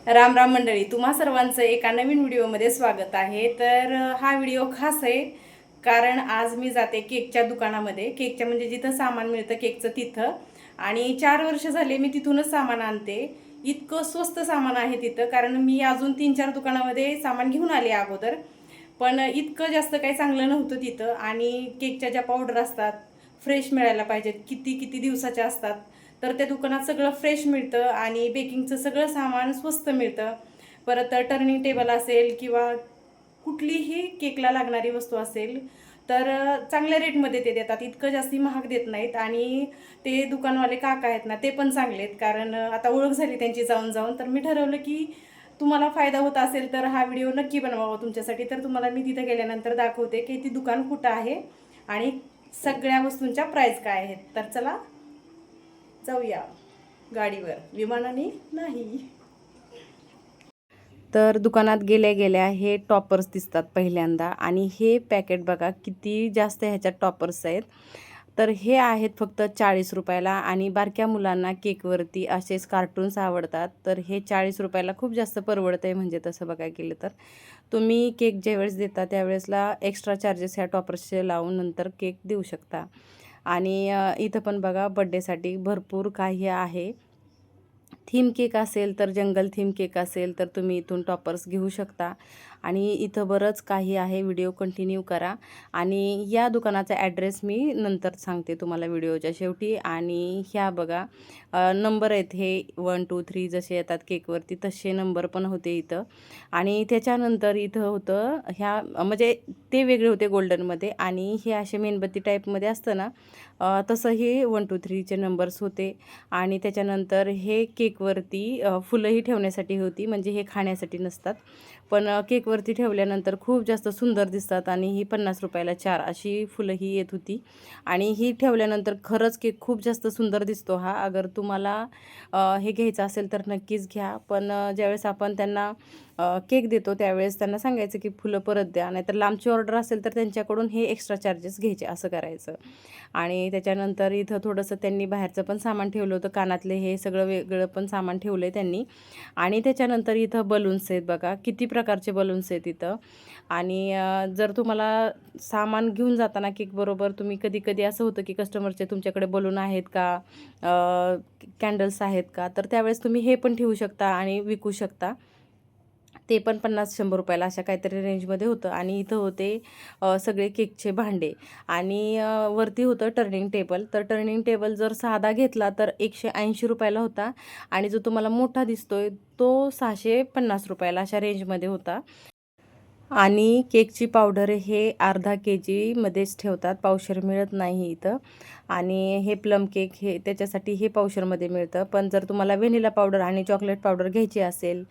राम राम मंडळी, तुम्हा सर्वांचं एका नवीन व्हिडिओमध्ये स्वागत आहे. तर हा व्हिडिओ खास आहे कारण आज मी जाते केकच्या दुकानामध्ये. केकच्या म्हणजे जिथं सामान मिळतं केकचं तिथं. आणि 4 वर्ष झाले मी तिथूनच सामान आणते. इतकं स्वस्त सामान आहे तिथं, कारण मी अजून 3-4 दुकानामध्ये सामान घेऊन आले अगोदर, पण इतकं जास्त काही चांगलं नव्हतं तिथं. आणि केकच्या ज्या पावडर असतात फ्रेश मिळायला पाहिजेत, किती किती दिवसाच्या असतात, तर त्या दुकानात सगळं फ्रेश मिळतं आणि बेकिंगचं सगळं सामान स्वस्त मिळतं. परत टर्निंग टेबल असेल किंवा कुठलीही केकला लागणारी वस्तू असेल तर चांगल्या रेटमध्ये ते देतात, इतकं जास्ती महाग देत नाहीत. आणि ते दुकानवाले काका आहेत ना, ते पण चांगले आहेत, कारण आता ओळख झाली त्यांची जाऊन जाऊन. तर मी ठरवलं की तुम्हाला फायदा होत असेल तर हा व्हिडिओ नक्की बनवावा तुमच्यासाठी. तर तुम्हाला मी तिथे गेल्यानंतर दाखवते की ती दुकान कुठं आहे आणि सगळ्या वस्तूंच्या प्राईस काय आहेत. तर चला जाऊया गाडीवर, विमानाने नाही. तर दुकानात गेल्या गेल्या हे टॉपर्स दिसतात पहिल्यांदा, आणि हे पॅकेट बघा किती जास्त ह्याच्यात टॉपर्स आहेत. तर हे आहेत फक्त 40 रुपयाला. आणि बारक्या मुलांना केकवरती असेच कार्टून्स आवडतात, तर हे 40 रुपयाला खूप जास्त परवडतं आहे. म्हणजे तसं बघायला गेलं तर तुम्ही केक ज्यावेळेस देता त्यावेळेसला एक्स्ट्रा चार्जेस ह्या टॉपर्सचे लावून नंतर केक देऊ शकता. आणि इथं पण बघा बड्डेसाठी भरपूर काही आहे. थीम केक असेल तर, जंगल थीम केक असेल तर तुम्ही इथून टॉपर्स घेऊ शकता. आणि इथं बरंच काही आहे, व्हिडिओ कंटिन्यू करा. आणि या दुकानाचा ॲड्रेस मी नंतर सांगते तुम्हाला व्हिडिओच्या शेवटी. आणि ह्या बघा नंबर आहेत, हे 1 2 3 जसे येतात केकवरती तसे नंबर पण होते इथं. आणि त्याच्यानंतर इथं होतं ह्या म्हणजे ते वेगळे होते गोल्डनमध्ये, आणि हे असे मेणबत्ती टाईपमध्ये असतं ना, तसं हे 1 2 3चे नंबर्स होते. आणि त्याच्यानंतर हे केकवरती फुलंही ठेवण्यासाठी होती, म्हणजे हे खाण्यासाठी नसतात, पण केकवरती ठेवल्यानंतर खूप जास्त सुंदर दिसतात. आणि ही 50 रुपयाला 4 अशी फुलंही येत होती. आणि ही ठेवल्यानंतर खरंच केक खूप जास्त सुंदर दिसतो हा. अगर तुम्हाला हे घ्यायचं असेल तर नक्कीच घ्या. पण ज्यावेळेस आपण त्यांना केक देतो त्यावेळेस त्यांना सांगायचं की फुलं परत द्या, नाहीतर लांबची ऑर्डर असेल तर त्यांच्याकडून हे एक्स्ट्रा चार्जेस घ्यायचे, असं करायचं. आणि त्याच्यानंतर इथं थोडंसं त्यांनी बाहेरचं पण सामान ठेवलं होतं, कानातले हे सगळं वेगळं पण सामान ठेवलं आहे त्यांनी. आणि त्याच्यानंतर इथं बलून्स आहेत बघा, किती प्रकारचे बलून्स आहेत इथं. आणि जर तुम्हाला सामान घेऊन जाताना केकबरोबर तुम्ही कधी कधी असं होतं की कस्टमरचे तुमच्याकडे बलून आहेत का, कॅन्डल्स आहेत का, तर त्यावेळेस तुम्ही हे पण ठेवू शकता आणि विकू शकता. ते पण 50-100 रुपयाला अशा काहीतरी रेंजमध्ये होतं. आणि इथं होते सगळे केकचे भांडे. आणि वरती होतं टर्निंग टेबल. तर टर्निंग टेबल जर साधा घेतला तर 180 रुपयाला होता, आणि जो तुम्हाला मोठा दिसतोय तो 650 रुपयाला अशा रेंजमध्ये होता. आणि केकची पावडर हे अर्धा KGमध्येच ठेवतात, पावशर मिळत नाही इथं. आणि हे प्लम केक हे त्याच्यासाठी हे पावशरमध्ये मिळतं. पण जर तुम्हाला व्हॅनिला पावडर आणि चॉकलेट पावडर घ्यायची असेल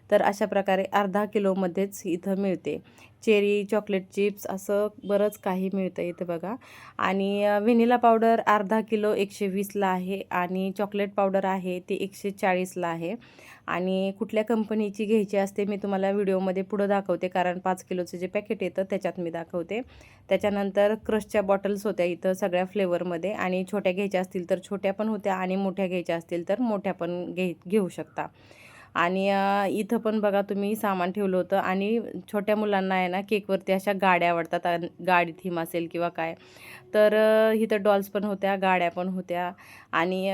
तर अशा प्रकारे अर्धा किलोमध्येच इथं मिळते. चेरी, चॉकलेट चिप्स असं बरंच काही मिळतं इथं बघा. आणि व्हॅनिला पावडर अर्धा किलो 120ला आहे, आणि चॉकलेट पावडर आहे ते 140ला आहे. आणि कुठल्या कंपनीची घ्यायची असते मी तुम्हाला व्हिडिओमध्ये पुढं दाखवते, कारण 5 किलोचं जे पॅकेट येतं त्याच्यात मी दाखवते. त्याच्यानंतर क्रशच्या बॉटल्स होत्या इथं सगळ्या फ्लेवरमध्ये, आणि छोट्या घ्यायच्या असतील तर छोट्या पण होत्या, आणि मोठ्या घ्यायच्या असतील तर मोठ्या पण घेऊ शकता. आणि इथं पण बघा तुम्ही सामान ठेवलं होतं. आणि छोट्या मुलांना आहे ना केकवरती अशा गाड्या आवडतात, गाडी थीम असेल किंवा काय, तर इथं डॉल्स पण होत्या, गाड्या पण होत्या. आणि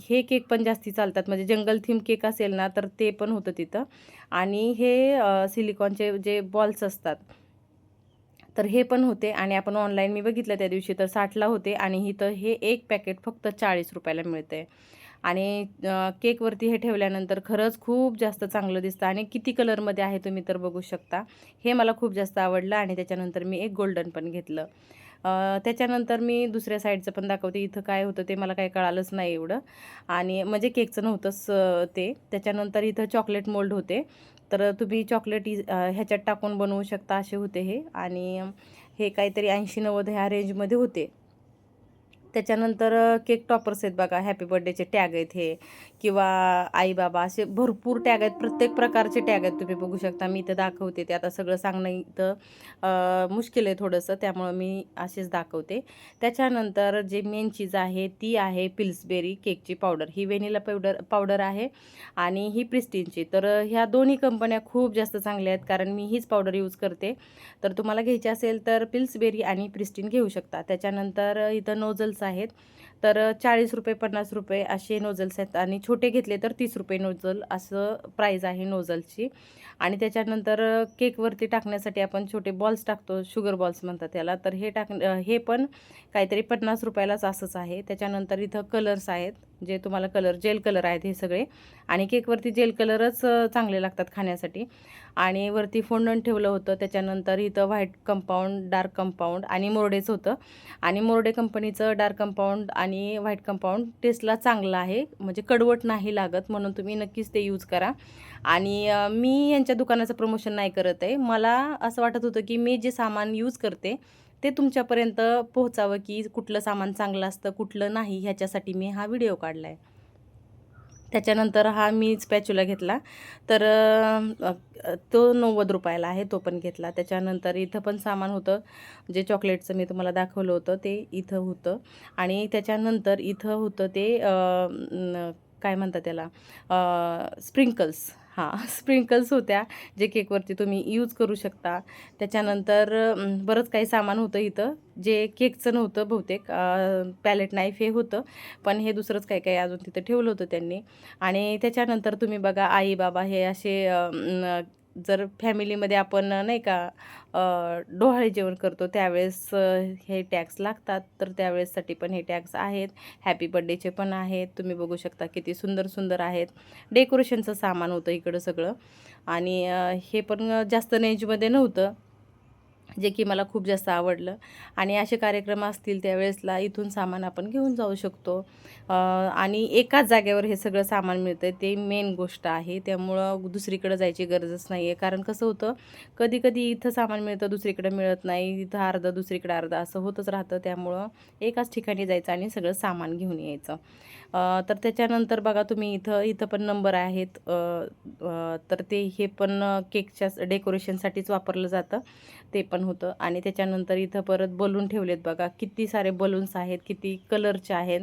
हे केक पण जास्ती चालतात, म्हणजे जंगल थीम केक असेल ना तर ते पण होतं तिथं. आणि हे सिलिकॉनचे जे बॉल्स असतात तर हे पण होते. आणि आपण ऑनलाईन मी बघितलं त्या दिवशी तर 60ला होते, आणि इथं हे एक पॅकेट फक्त 40 रुपयाला मिळते. आणि केकवरती हे ठेवल्यानंतर खरंच खूप जास्त चांगलं दिसतं. आणि किती कलरमध्ये आहे तुम्ही तर बघू शकता. हे मला खूप जास्त आवडलं, आणि त्याच्यानंतर मी एक गोल्डन पण घेतलं. त्याच्यानंतर मी दुसऱ्या साईडचं पण दाखवते. इथं काय होतं ते मला काही कळालंच नाही एवढं, आणि म्हणजे केकचं नव्हतंच ते. त्याच्यानंतर इथं चॉकलेट मोल्ड होते, तर तुम्ही चॉकलेट ह्याच्यात टाकून बनवू शकता असे होते हे. आणि हे काहीतरी 80-90 ह्या रेंजमध्ये होते. त्याच्यानंतर केक टॉपर्स आहेत बघा, हॅपी बर्थडेचे टॅग आहेत हे, किंवा आई बाबा, असे भरपूर टॅग आहेत, प्रत्येक प्रकारचे टॅग आहेत. तुम्ही बघू शकता, मी इथं दाखवते ते. आता सगळं सांगणं इथं मुश्किल आहे थोडंसं, त्यामुळं मी असेच दाखवते. त्याच्यानंतर जे मेन चीज आहे ती आहे पिल्सबेरी केकची पावडर. ही व्हॅनिला पावडर आहे आणि ही प्रिस्टीनची. तर ह्या दोन्ही कंपन्या खूप जास्त चांगल्या आहेत, कारण मी हीच पावडर यूज करते. तर तुम्हाला घ्यायची असेल तर पिल्सबेरी आणि प्रिस्टीन घेऊ शकता. त्याच्यानंतर इथं नोझल्स आहेत, तर 40 रुपये 50 रुपये असे नोझल्स आहेत, आणि छोटे घेतले तर 30 रुपये नोझल असं प्राईज आहे नोझलची. आणि त्याच्यानंतर केकवरती टाकण्यासाठी आपण छोटे बॉल्स टाकतो, शुगर बॉल्स म्हणतात त्याला, तर हे पण काहीतरी 50 रुपयालाच असंच आहे. त्याच्यानंतर इथं कलर्स आहेत, जे तुम्हाला जेल कलर आहेत हे सगळे, आणि केकवरती जेल कलरच चांगले लागतात खाण्यासाठी. आणि वरती फोंडण ठेवलं होतं. त्याच्यानंतर इथं व्हाईट कंपाऊंड, डार्क कंपाऊंड आणि मोरडेचं होतं. आणि मोरडे कंपनीचं डार्क कंपाऊंड आणि व्हाईट कंपाऊंड टेस्टला चांगलं आहे, म्हणजे कडवट नाही लागत, म्हणून तुम्ही नक्कीच ते यूज करा. आणि मी यांच्या दुकानाचं प्रमोशन नाही करत आहे. मला असं वाटत होतं की मी जे सामान यूज करते ते तुमच्यापर्यंत पोहोचावं, की कुठलं सामान चांगलं असतं कुठलं नाही, ह्याच्यासाठी मी हा व्हिडिओ काढला आहे. त्याच्यानंतर हा मी स्पॅच्युला घेतला, तर तो 90 रुपयाला आहे, तो पण घेतला. त्याच्यानंतर इथं पण सामान होतं, जे चॉकलेटचं मी तुम्हाला दाखवलं होतं ते इथं होतं. आणि त्याच्यानंतर इथं होतं ते काय म्हणतात त्याला, स्प्रिंकल्स. हां, स्प्रिंकल्स होत्या, जे केकवरती तुम्ही यूज करू शकता. त्याच्यानंतर बरंच काही सामान होतं इथं, जे केकचं नव्हतं बहुतेक. पॅलेट नाईफ हे होतं, पण हे दुसरंच काही काही अजून तिथं ठेवलं होतं त्यांनी. आणि त्याच्यानंतर तुम्ही बघा, आई बाबा हे असे जर फॅमिलीमध्ये आपण नाही का डोहाळे जेवण करतो त्यावेळेस हे टॅग्स लागतात, तर त्यावेळेससाठी पण हे टॅग्स आहेत. हॅपी बर्थडेचे पण आहेत, तुम्ही बघू शकता किती सुंदर सुंदर आहेत. डेकोरेशनचं सामान होतं इकडं सगळं. आणि हे पण जास्त रेंजमध्ये नव्हतं, जे की मला खूप जास्त आवडलं. आणि असे कार्यक्रम असतील त्यावेळेसला इथून सामान आपण घेऊन जाऊ शकतो. आणि एकाच जागेवर हे सगळं सामान मिळतं, ते मेन गोष्ट आहे. त्यामुळं दुसरीकडे जायची गरजच नाही आहे. कारण कसं होतं, कधी कधी इथं सामान मिळतं दुसरीकडे मिळत नाही, इथं अर्धं दुसरीकडे अर्धं असं होतच राहतं. त्यामुळं एकाच ठिकाणी जायचं आणि सगळं सामान घेऊन यायचं. तर त्याच्यानंतर बघा तुम्ही इथं पण नंबर आहेत. तर हे पण केकच्या डेकोरेशनसाठीच वापरलं जातं, ते पण होतं. आणि त्याच्यानंतर इथं परत बलून ठेवलेत बघा, किती सारे बलून्स आहेत, किती कलरचे आहेत.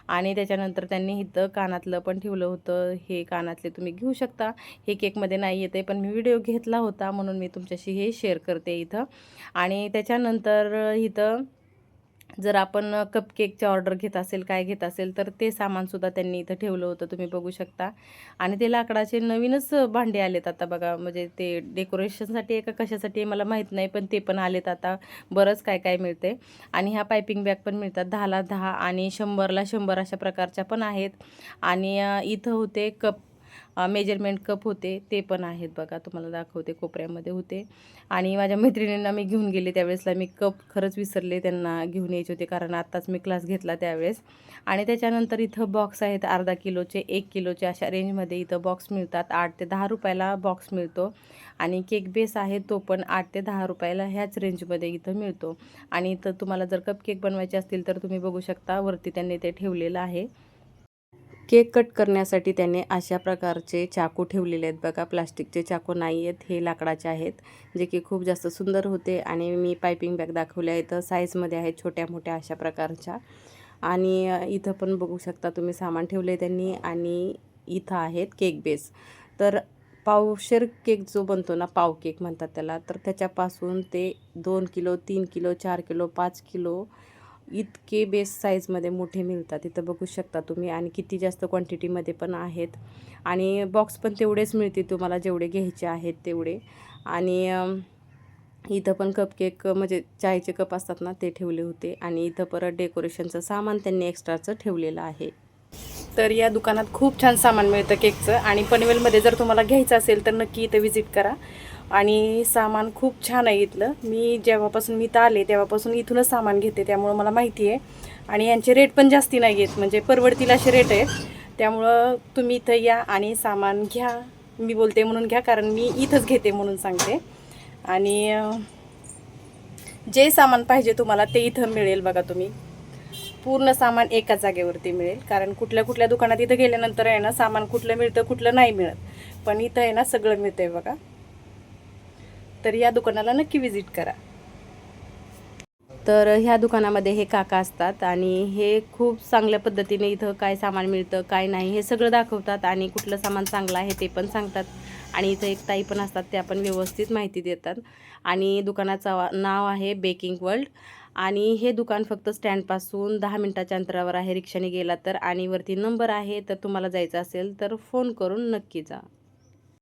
आणि त्याच्यानंतर त्यांनी इथं कानातलं पण ठेवलं होतं, हे कानातले तुम्ही घेऊ शकता. हे केकमध्ये नाही येते, पण मी व्हिडिओ घेतला होता म्हणून मी तुमच्याशी हे शेअर करते इथं. आणि त्याच्यानंतर इथं जर आपण कपकेकची ऑर्डर घेत असेल, काय घेत असेल, तर ते सामानसुद्धा त्यांनी इथं ठेवलं होतं, तुम्ही बघू शकता. आणि ते लाकडाचे नवीनच भांडे आलेत आता बघा, म्हणजे ते डेकोरेशनसाठी आहे का कशासाठी मला माहीत नाही, पण ते पण आलेत आता. बरंच काय काय मिळते. आणि ह्या पायपिंग बॅग पण मिळतात, 10ला 10 आणि 100ला 100 अशा प्रकारच्या पण आहेत. आणि इथं होते कप, मेजरमेंट कप होते, ते पण आहेत बघा, तुम्हाला दाखवते, कोपऱ्यामध्ये होते. आणि माझ्या मैत्रिणींना मी घेऊन गेले त्यावेळेसला मी कप खरंच विसरले, त्यांना घेऊन यायचे होते, कारण आत्ताच मी क्लास घेतला त्यावेळेस. आणि त्याच्यानंतर इथं बॉक्स आहेत, अर्धा किलोचे 1 किलोचे अशा रेंजमध्ये इथं बॉक्स मिळतात. 8 ते 10 रुपयाला बॉक्स मिळतो. आणि केक बेस आहे तो पण 8 ते 10 रुपयाला ह्याच रेंजमध्ये इथं मिळतो. आणि इथं तुम्हाला जर कप केक बनवायचे असतील तर तुम्ही बघू शकता, वरती त्यांनी ते ठेवलेलं आहे. केक कट करण्यासाठी त्याने अशा प्रकारचे चाकू ठेवलेले आहेत बघा, प्लास्टिकचे चाकू नाही आहेत, हे लाकडाचे आहेत, जे की खूप जास्त सुंदर होते. आणि मी पायपिंग बॅग दाखवल्या इथं साईजमध्ये आहेत, छोट्या मोठ्या अशा प्रकारच्या. आणि इथं पण बघू शकता तुम्ही सामान ठेवले त्यांनी. आणि इथं आहेत केक बेस. तर पावशेर केक जो बनतो ना, पाव केक म्हणतात त्याला, तर त्याच्यापासून ते 2 किलो 3 किलो 4 किलो 5 किलो इतके बेस साईजमध्ये मोठे मिळतात, इथं बघू शकता तुम्ही. आणि किती जास्त क्वांटिटीमध्ये पण आहेत. आणि बॉक्स पण तेवढेच मिळतील तुम्हाला, जेवढे घ्यायचे आहेत तेवढे. आणि इथं पण कपकेक, म्हणजे चायचे कप असतात ना, ते ठेवले होते. आणि इथं परत डेकोरेशनचं सामान त्यांनी एक्स्ट्राचं ठेवलेलं आहे. तर या दुकानात खूप छान सामान मिळतं केकचं. आणि पनवेलमध्ये जर तुम्हाला घ्यायचं असेल तर नक्की इथं व्हिजिट करा. आणि सामान खूप छान आहे इथलं. मी जेव्हापासून मी इथं आले तेव्हापासून इथूनच सामान घेते, त्यामुळं मला माहिती आहे. आणि यांचे रेट पण जास्ती नाही आहेत, म्हणजे परवडतील असे रेट आहेत. त्यामुळं तुम्ही इथं या आणि सामान घ्या. मी बोलते म्हणून घ्या, कारण मी इथंच घेते म्हणून सांगते. आणि जे सामान पाहिजे तुम्हाला ते इथं मिळेल बघा. तुम्ही पूर्ण सामान एकाच जागेवरती मिळेल. कारण कुठल्या कुठल्या दुकानात इथं गेल्यानंतर आहे ना सामान कुठलं मिळतं कुठलं नाही मिळत, पण इथं आहे ना सगळं मिळतंय बघा. तर या दुकानाला नक्की विजिट करा. तर ह्या दुकानामध्ये हे काका असतात आणि हे खूप चांगल्या पद्धतीने इथं काय सामान मिळतं काय नाही हे सगळं दाखवतात आणि कुठलं सामान चांगलं आहे ते पण सांगतात. आणि इथं एक ताई पण असतात, त्या पण व्यवस्थित माहिती देतात. आणि दुकानाचं नाव आहे बेकिंग वर्ल्ड. आणि हे दुकान फक्त स्टँडपासून 10 मिनिटाच्या अंतरावर आहे रिक्षाने गेला तर. आणि वरती नंबर आहे, तर तुम्हाला जायचं असेल तर फोन करून नक्की जा.